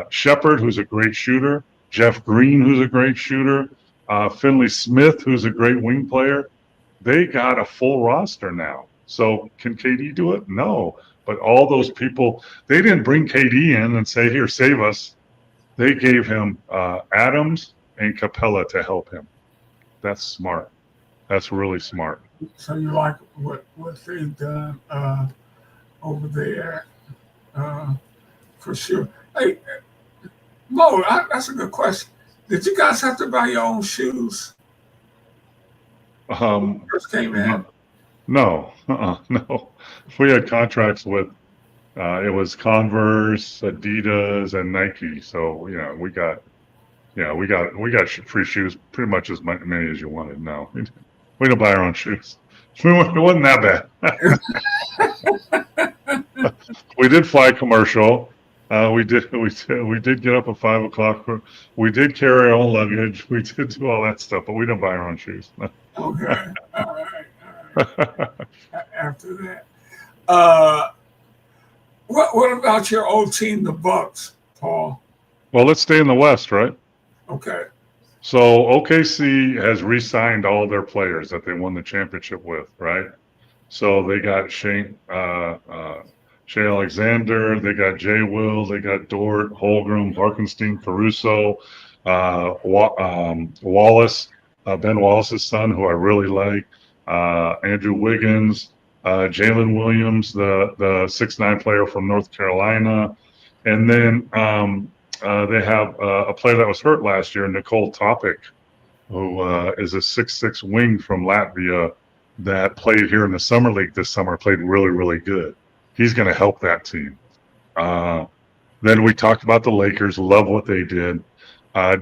Speaker 4: Shepard, who's a great shooter, Jeff Green, who's a great shooter, Finley Smith, who's a great wing player. They got a full roster now. So can KD do it? No. But all those people, they didn't bring KD in and say, here, save us. They gave him Adams and Capella to help him. That's smart. That's really smart.
Speaker 3: So you like what they've done over there, for sure. Hey, Mo, that's a good question. Did you guys have to buy your own shoes? First came in.
Speaker 4: No. We had contracts with. It was Converse, Adidas, and Nike. So we got free shoes, pretty much as many as you wanted. No, we didn't buy our own shoes. It wasn't that bad. We did fly commercial. We did get up at 5 o'clock. We did carry our own luggage. We did do all that stuff, but we didn't buy our own shoes.
Speaker 3: Okay, all right. After that. What about your old team, the Bucks, Paul?
Speaker 4: Well, let's stay in the West, right?
Speaker 3: Okay.
Speaker 4: So OKC has re-signed all their players that they won the championship with, right? So they got Shea Alexander, they got Jay Will, they got Dort, Holmgren, Harkenstein, Caruso, Wallace, Ben Wallace's son, who I really like, Andrew Wiggins, Jalen Williams, the 6'9" player from North Carolina. And then they have a player that was hurt last year, Nicole Topic, who is a 6'6" wing from Latvia. that played here in the summer league this summer played really, really good. He's going to help that team. Then we talked about the Lakers. Love what they did.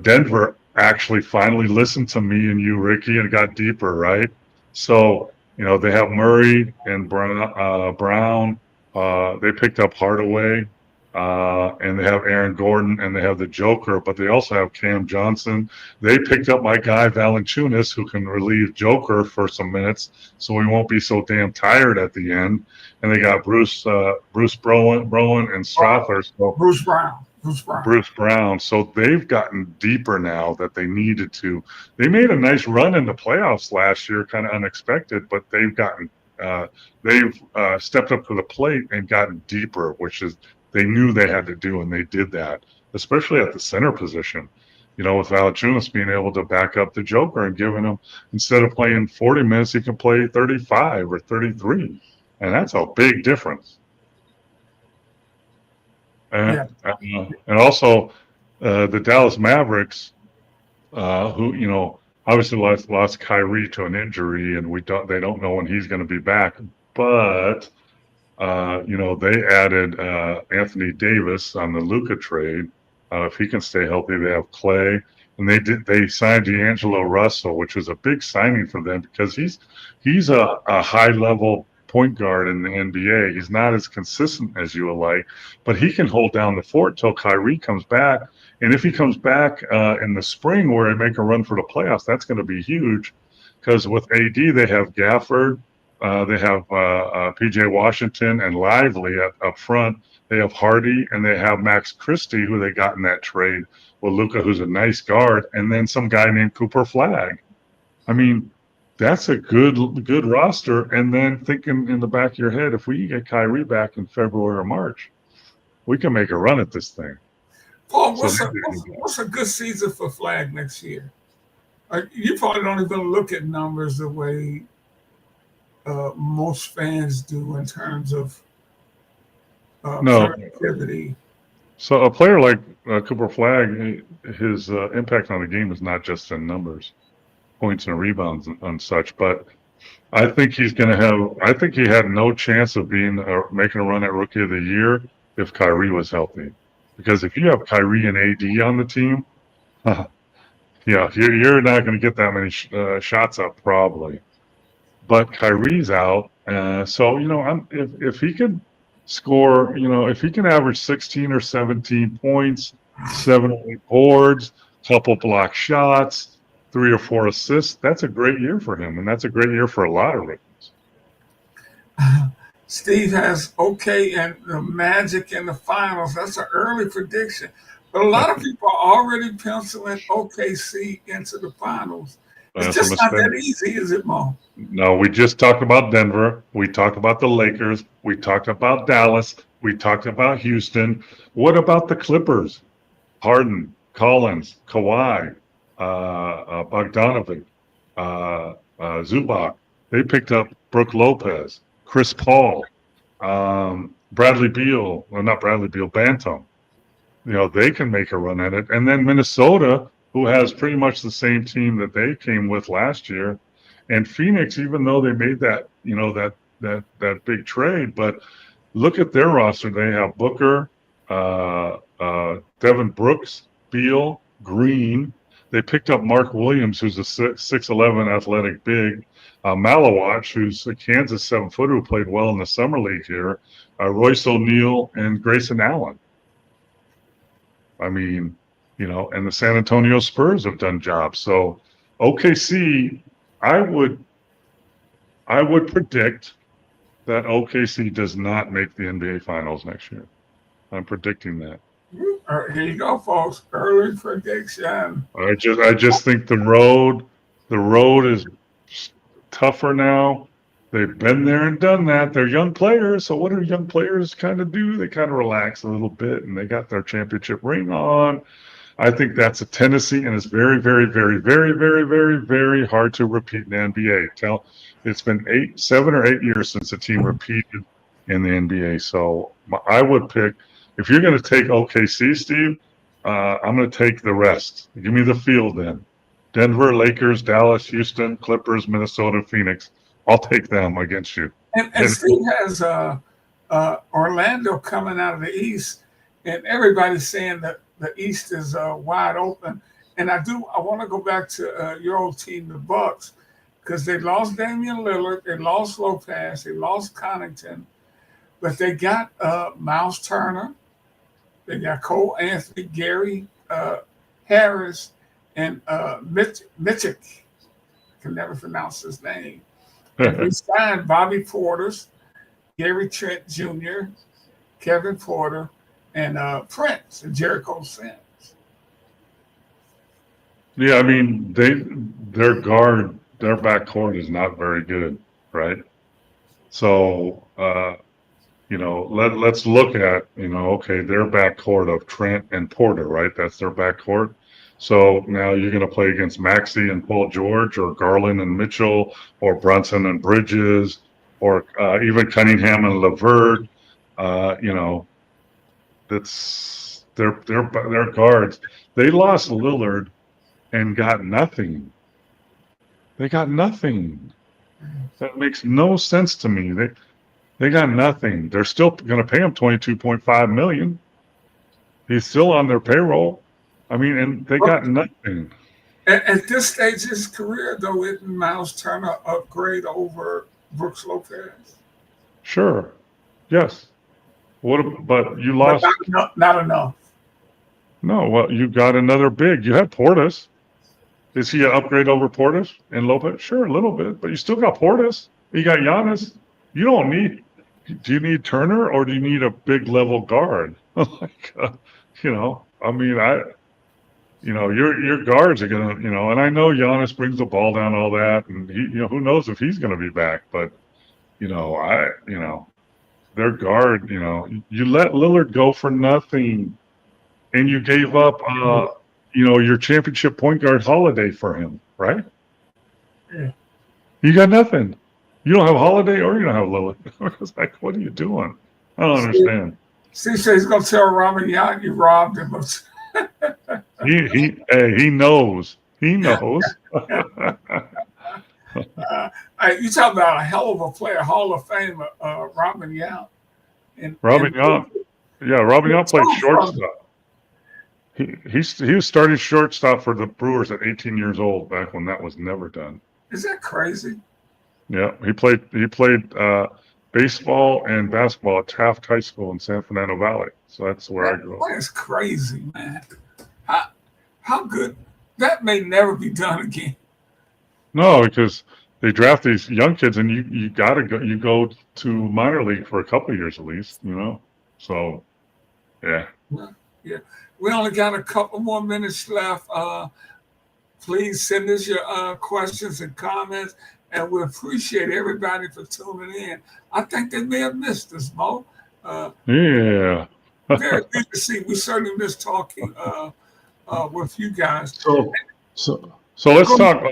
Speaker 4: Denver actually finally listened to me and you, Ricky, and got deeper, right? So, they have Murray and Brown. They picked up Hardaway, and they have Aaron Gordon, and they have the Joker, but they also have Cam Johnson. They picked up my guy Valanciunas, who can relieve Joker for some minutes, so we won't be so damn tired at the end. And they got Bruce Brown and Strawther. So
Speaker 3: Bruce Brown. So they've gotten deeper now that they needed to. They made a nice run in the playoffs last year, kind of unexpected, but they've stepped up to the plate and gotten deeper, which is they knew they had to do, and they did that, especially at the center position. With Valanciunas being able to back up the Joker and giving him, instead of playing 40 minutes, he can play 35 or 33. And that's a big difference. And also the Dallas Mavericks, who obviously lost Kyrie to an injury, and they don't know when he's going to be back. But they added Anthony Davis on the Luka trade. If he can stay healthy, they have Clay, and they signed D'Angelo Russell, which was a big signing for them because he's a high level point guard in the NBA. He's not as consistent as you would like, but he can hold down the fort till Kyrie comes back. And if he comes back in the spring where they make a run for the playoffs, that's going to be huge because with AD, they have Gafford, they have PJ Washington and Lively up front. They have Hardy, and they have Max Christie, who they got in that trade with Luka, who's a nice guard, and then some guy named Cooper Flagg. I mean, that's a good roster. And then thinking in the back of your head, if we get Kyrie back in February or March, we can make a run at this thing. Paul, what's a good season for Flagg next year? You probably don't even look at numbers the way most fans do in terms of productivity.
Speaker 4: So a player like Cooper Flagg, his impact on the game is not just in numbers, points and rebounds and such, but I think he's going to have. I think he had no chance of making a run at Rookie of the Year if Kyrie was healthy, because if you have Kyrie and AD on the team, you're not going to get that many shots up probably. But Kyrie's out, so if he could score, if he can average 16 or 17 points, 7 or 8 boards, couple block shots, 3 or 4 assists, that's a great year for him, and that's a great year for a lot of rookies.
Speaker 3: Steve has and the Magic in the finals. That's an early prediction, but a lot of people are already penciling OKC into the finals. It's just not that easy, is it, Mo?
Speaker 4: No, we just talked about Denver. We talked about the Lakers. We talked about Dallas. We talked about Houston. What about the Clippers? Harden, Collins, Kawhi, Bogdanovic, Zubac. They picked up Brook Lopez, Chris Paul, Bradley Beal. Well, not Bradley Beal, Bantam. They can make a run at it. And then Minnesota, who has pretty much the same team that they came with last year. And Phoenix, even though they made that, that big trade, but look at their roster. They have Booker, Devin Brooks, Beal, Green. They picked up Mark Williams, who's a 6'11" athletic big. Malawach, who's a Kansas 7-footer who played well in the summer league here. Royce O'Neal and Grayson Allen. I mean, and the San Antonio Spurs have done jobs. So OKC, I would predict that OKC does not make the NBA Finals next year. I'm predicting that.
Speaker 3: Here you go, folks. Early prediction.
Speaker 4: I just think the road is tougher now. They've been there and done that. They're young players, so what do young players kind of do? They kind of relax a little bit, and they got their championship ring on. I think that's a tendency, and it's very, very, very, very, very, very, very hard to repeat in the NBA. It's been 7 or 8 years since a team repeated in the NBA. So I would pick, if you're going to take OKC, Steve, I'm going to take the rest. Give me the field then. Denver, Lakers, Dallas, Houston, Clippers, Minnesota, Phoenix. I'll take them against you.
Speaker 3: And Steve has Orlando coming out of the East, and everybody's saying that the East is wide open. And I want to go back to your old team, the Bucks, because they lost Damian Lillard, they lost Lopez, they lost Connaughton, but they got Miles Turner, they got Cole Anthony, Gary Harris, and Mitchell. I can never pronounce his name. And we signed Bobby Portis, Gary Trent Jr., Kevin Porter, and Prince and Jericho Sims.
Speaker 4: Yeah, I mean, their backcourt is not very good, right? So, let's look at, okay, their backcourt of Trent and Porter, right? That's their backcourt. So now you're going to play against Maxey and Paul George, or Garland and Mitchell, or Brunson and Bridges, or even Cunningham and LeVert. That's their guards. They lost Lillard and got nothing. They got nothing. That makes no sense to me. They got nothing. They're still going to pay him $22.5 million. He's still on their payroll. I mean, and they got nothing.
Speaker 3: At this stage of his career, though, isn't Miles Turner upgrade over Brooks Lopez?
Speaker 4: Sure. Yes. But you lost.
Speaker 3: But not enough.
Speaker 4: No, well, you got another big. You had Portis. Is he an upgrade over Portis and Lopez? Sure, a little bit, but you still got Portis. You got Giannis. You don't need. Do you need Turner, or do you need a big level guard? Your guards are gonna, and I know Giannis brings the ball down, all that, and he, who knows if he's gonna be back, but their guard, you let Lillard go for nothing, and you gave up, your championship point guard Holiday for him, right?
Speaker 3: Yeah.
Speaker 4: You got nothing. You don't have Holiday, or you don't have Lillard. It's like, what are you doing? I don't understand.
Speaker 3: Steve says he's gonna tell Robin Yount you robbed him.
Speaker 4: He knows. He knows.
Speaker 3: You talk about a hell of a player, Hall of Famer, Robin Yount.
Speaker 4: Robin Yount played shortstop. He was starting shortstop for the Brewers at 18 years old, back when that was never done.
Speaker 3: Is that crazy?
Speaker 4: Yeah, he played baseball and basketball at Taft High School in San Fernando Valley. So that's where I grew up.
Speaker 3: That's crazy, man. How good? That may never be done again.
Speaker 4: No, because they draft these young kids, and you gotta go. You go to minor league for a couple of years at least, So, yeah.
Speaker 3: Yeah. We only got a couple more minutes left. Please send us your questions and comments, and we appreciate everybody for tuning in. I think they may have missed us, Mo.
Speaker 4: Yeah.
Speaker 3: Very good to see. We certainly miss talking with you guys.
Speaker 4: So let's talk.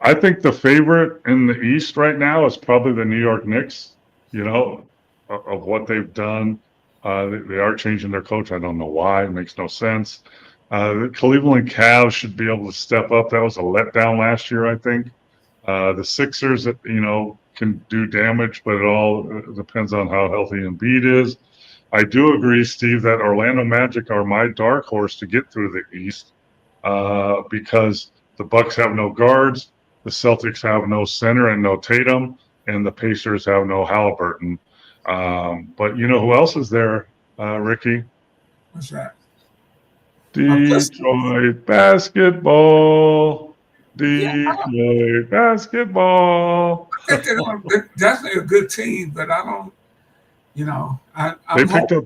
Speaker 4: I think the favorite in the East right now is probably the New York Knicks. Of what they've done. They are changing their coach. I don't know why. It makes no sense. The Cleveland Cavs should be able to step up. That was a letdown last year, I think. The Sixers, can do damage, but it all depends on how healthy Embiid is. I do agree, Steve, that Orlando Magic are my dark horse to get through the East because the Bucks have no guards, the Celtics have no center and no Tatum, and the Pacers have no Halliburton. But you know who else is there, Ricky?
Speaker 3: What's that?
Speaker 4: Detroit basketball. Detroit basketball.
Speaker 3: I think they're definitely a good team, but I don't,
Speaker 4: they picked up.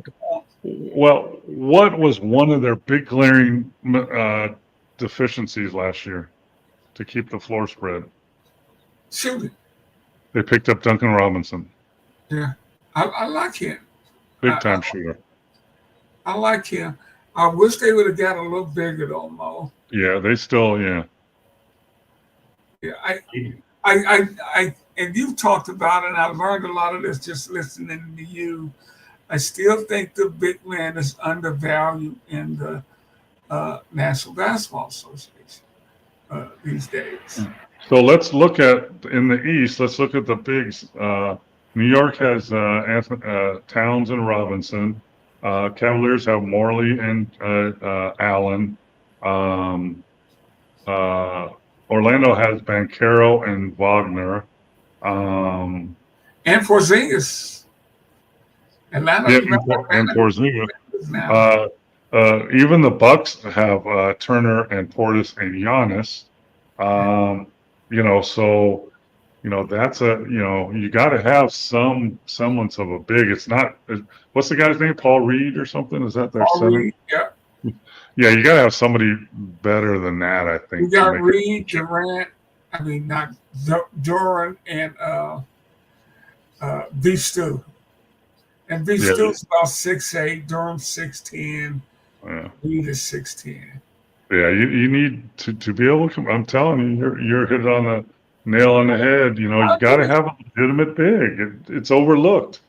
Speaker 4: Well, what was one of their big glaring deficiencies last year to keep the floor spread?
Speaker 3: Shooting.
Speaker 4: They picked up Duncan Robinson.
Speaker 3: Yeah, I like him.
Speaker 4: Big time shooter.
Speaker 3: I like him. I wish they would have got a little bigger though, Mo.
Speaker 4: Yeah, they still, yeah.
Speaker 3: Yeah, I and you've talked about it, and I learned a lot of this just listening to you. I still think the big man is undervalued in the National Basketball Association these days.
Speaker 4: So let's look at in the East. Let's look at the bigs. New York has Towns and Robinson. Cavaliers have Morley and Allen. Um, Orlando has Banchero and Wagner.
Speaker 3: And Porzingis. Atlanta,
Speaker 4: And Porzingis.
Speaker 3: now.
Speaker 4: Even the Bucks have Turner and Portis and Giannis. So that's you got to have some semblance of a big. It's not. What's the guy's name? Paul Reed or something? Is that their center?
Speaker 3: Reed, yeah.
Speaker 4: Yeah, you got to have somebody better than that. I think.
Speaker 3: We got Reed, Durant. I mean, not Duran and Beef Stew. And Beef Stew's about 6'8", Durham's 6'10".
Speaker 4: Yeah.
Speaker 3: Reed is 6'10".
Speaker 4: Yeah, you need to be able to. I'm telling you, you're hit on the nail on the head. You got to have a legitimate big. It's overlooked.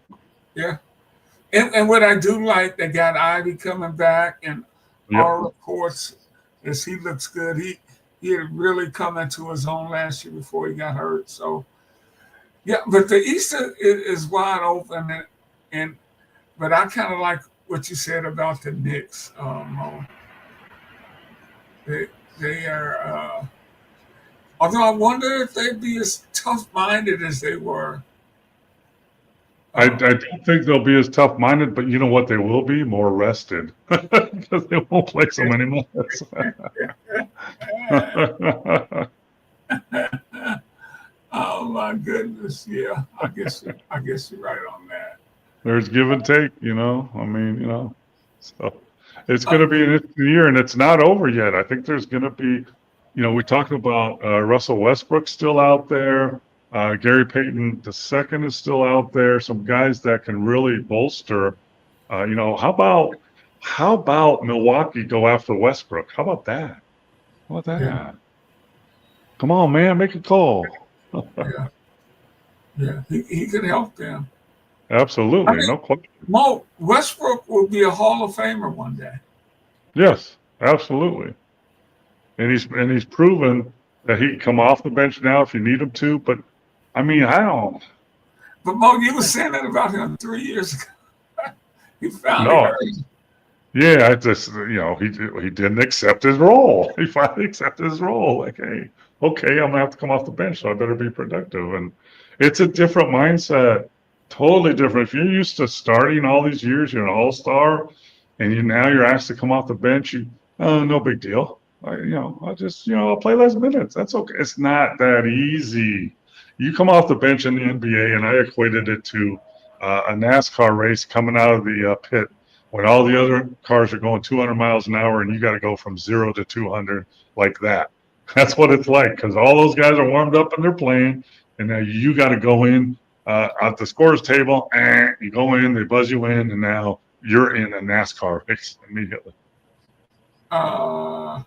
Speaker 3: Yeah, and what I do like, they got Ivy coming back, and all reports is he looks good. He had really come into his own last year before he got hurt. So yeah, but the East is wide open, but I kind of like what you said about the Knicks. They are. Although I wonder if they'd be as tough-minded as they were.
Speaker 4: I don't think they'll be as tough-minded, but you know what? They will be more rested because they won't play so many minutes.
Speaker 3: Oh my goodness! Yeah, I guess you're right on that.
Speaker 4: There's give and take, So it's going to be an interesting year, and it's not over yet. I think there's going to be, we talked about Russell Westbrook still out there. Gary Payton II is still out there. Some guys that can really bolster. How about Milwaukee go after Westbrook? How about that? How about that?
Speaker 3: Yeah.
Speaker 4: Come on, man, make a call.
Speaker 3: Yeah, he can help them.
Speaker 4: Absolutely, no question.
Speaker 3: Mo, Westbrook will be a Hall of Famer one day.
Speaker 4: Yes, absolutely. And he's proven that he can come off the bench now if you need him to. But I don't.
Speaker 3: But Mo, you were saying that about him 3 years ago. He finally hurt.
Speaker 4: Yeah, I just he didn't accept his role. He finally accepted his role. Like, hey, okay, I'm gonna have to come off the bench, so I better be productive. And it's a different mindset. Totally different. If you're used to starting all these years, you're an all-star, and now you're asked to come off the bench. No big deal. I'll play less minutes. That's okay. It's not that easy. You come off the bench in the NBA, and I equated it to a NASCAR race coming out of the pit when all the other cars are going 200 miles an hour, and you got to go from 0 to 200 like that. That's what it's like, because all those guys are warmed up and they're playing, and now you got to go in. At the scorer's table, you go in, they buzz you in, and now you're in a NASCAR race immediately.
Speaker 3: No,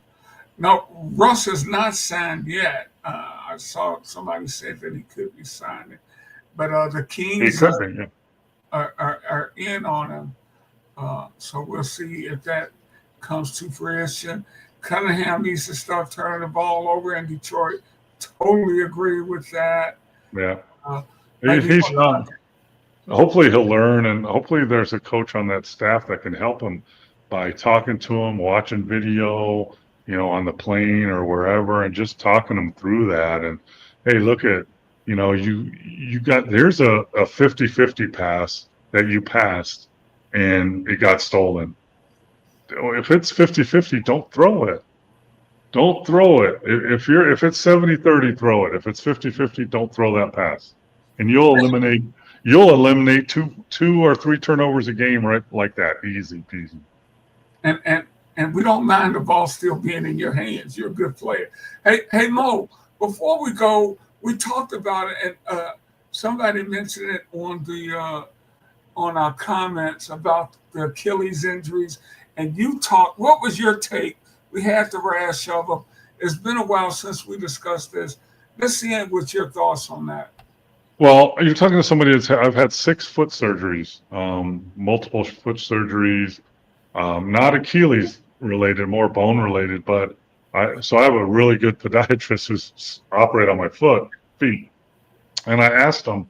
Speaker 3: Russ is not signed yet. I saw somebody say that he could be signing, but the Kings are in on him. So we'll see if that comes to fruition. Cunningham needs to start turning the ball over in Detroit. Totally agree with that.
Speaker 4: Yeah. He's not. Hopefully he'll learn, and hopefully there's a coach on that staff that can help him by talking to him, watching video, on the plane or wherever, and just talking him through that. And hey, look at, there's a 50-50 pass that you passed and it got stolen. If it's 50-50, don't throw it. Don't throw it. If it's 70-30, throw it. If it's 50-50, don't throw that pass. And you'll eliminate two or three turnovers a game right like that. Easy peasy.
Speaker 3: And we don't mind the ball still being in your hands. You're a good player. Hey Mo, before we go, we talked about it, and somebody mentioned it on our comments about the Achilles injuries. And you talked. What was your take? We had the rash of them. It's been a while since we discussed this. Let's see what's your thoughts on that.
Speaker 4: Well, you're talking to somebody I've had 6 foot surgeries, multiple foot surgeries, not Achilles related, more bone related, but So I have a really good podiatrist who's operate on my feet. And I asked him,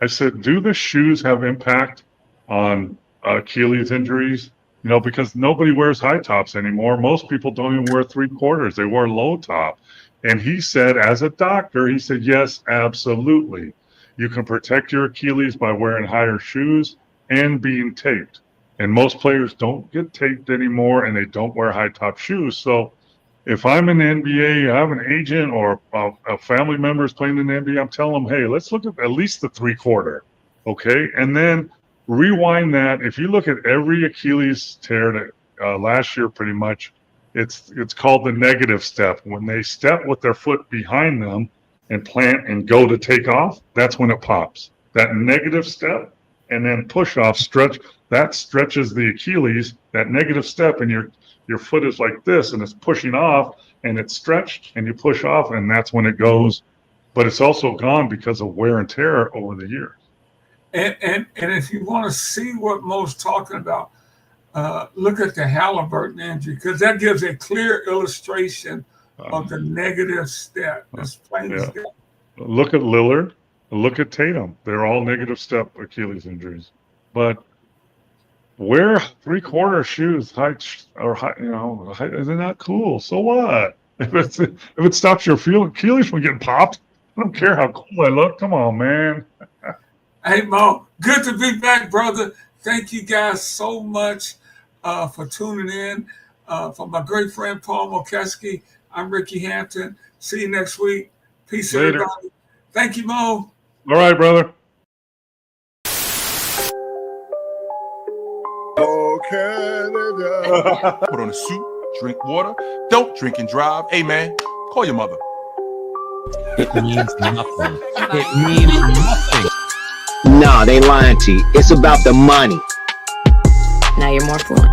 Speaker 4: I said, do the shoes have impact on Achilles injuries? You know, because nobody wears high tops anymore. Most people don't even wear 3/4. They wear low top. And he said, as a doctor, he said, yes, absolutely. You can protect your Achilles by wearing higher shoes and being taped. And most players don't get taped anymore, and they don't wear high top shoes. So if I'm in the NBA, I have an agent or a family member is playing in the NBA, I'm telling them, hey, let's look at least the 3/4, okay? And then rewind that. If you look at every Achilles tear that last year, pretty much, it's called the negative step. When they step with their foot behind them and plant and go to take off, that's when it pops. That negative step and then push off stretch, that stretches the Achilles, that negative step, and your foot is like this and it's pushing off and it's stretched and you push off and that's when it goes. But it's also gone because of wear and tear over the years.
Speaker 3: And if you want to see what Mo's talking about, look at the Halliburton injury, because that gives a clear illustration of the negative step. As plain as that.
Speaker 4: Look at Lillard. Look at Tatum. They're all negative step Achilles injuries. But wear 3/4 shoes, they're not cool. So what? If it stops your Achilles from getting popped, I don't care how cool I look. Come on, man.
Speaker 3: Hey, Mo, good to be back, brother. Thank you guys so much for tuning in. For my great friend Paul Mokeski, I'm Ricky Hampton. See you next week. Peace,
Speaker 4: Later.
Speaker 3: everybody. Thank you, Mo.
Speaker 4: All right, brother.
Speaker 5: Oh, Canada.
Speaker 6: Put on a suit, drink water, don't drink and drive. Hey, man, call your mother.
Speaker 7: It means nothing. It means nothing.
Speaker 8: No, they lying to you. It's about the money.
Speaker 9: Now you're more fluent.